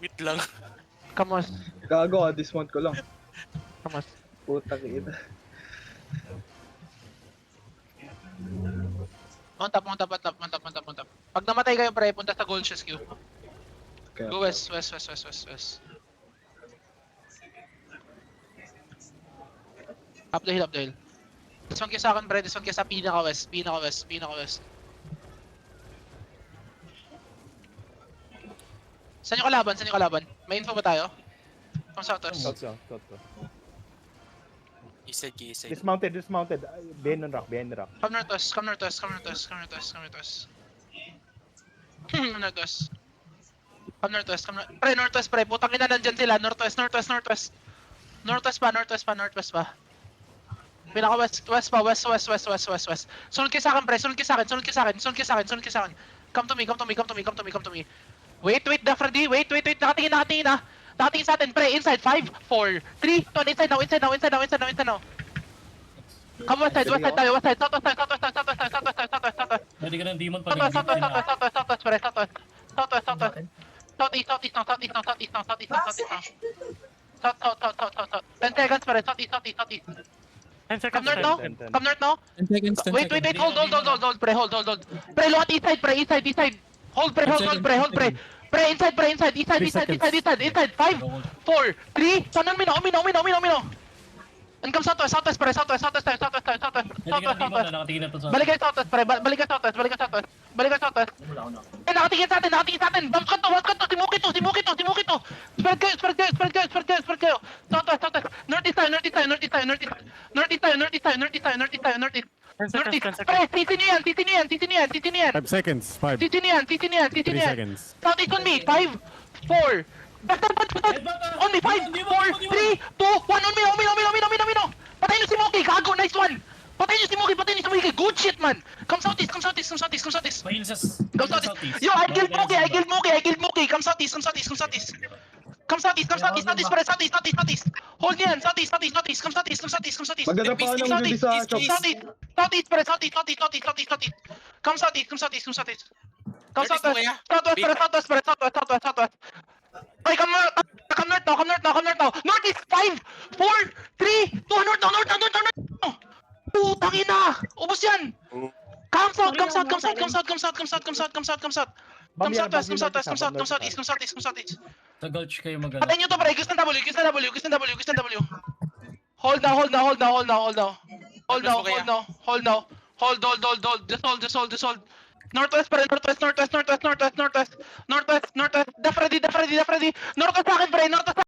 Wait lang. Kamos. Gago, dismount ko lang. Kamos. Putang ina. On top. Pag namatay kayo, pre, punta sa gold chest queue. Kaya, Go west. Up the hill. This one kayo sa akin, pre. This one kayo sa pinaka-west. Saan yung kalaban? May info ba tayo? From southwest. South. East side. Dismounted. Behind the rock. Come northwest. Northwest. Pre, northwest, pre. Putang ina, nandyan sila. Northwest pa. Pinaka-west pa. West. Sunod kayo sa akin, pre. Sunod kayo sa akin. Come to me. Wait, Dafradi. Wait. Nakatingin na. Nakatingin sa atin, pre. Inside. 5, 4, 3, 2, inside now. Come west side tayo. Southwest. Pwede ka ng demon pag Southwest, pre. Southwest. Southeast now. South. 10 seconds, pre. Southeast. 10 seconds. Come north now. 10 seconds. Wait. Hold, pre. Hold. Pre, look at east side. Hold, pre. Pre, inside. Inside. 5, 4, 3, tunnel mino. And come southwest, pre. Southwest. Pwede ka ng demon na nakatingin na to sa... Balik kayo southwest, pre. Balik kayo southwest. Eh, nakatingin sa atin. Bounce ka to. Timuki to. Spread kayo. Southwest. Northeast tayo. Northeast. 10 seconds. Pre, titi niyan. 5 seconds. 5. Titi niyan. 3 seconds. Southeast on me. 5, 4. On me. 5, 4, 3, 2, 1. On me. Patayin nyo si Moki. Gago. Nice one. Patayin nyo si Moki. Good shit, man. Come southeast. Mahil sa... Go southeast. Yo, I killed Moki. Come southeast. Come southeast, pre. Southeast. Hold yan. Southeast. Come southeast. Maganda pa ng hindi sa chop. Southeast, pre. Southeast. Come southeast. Southwest. Ay, come north now. Northeast, 5, 4, 3, 2, north now. Putang ina. Ubos yan. Come south. Come southeast. Sa gulch kayo magana. Patayin nyo to, pre. Gusto ng W. Hold now. Just hold. Northwest. Northwest. Northwest sa akin, pre.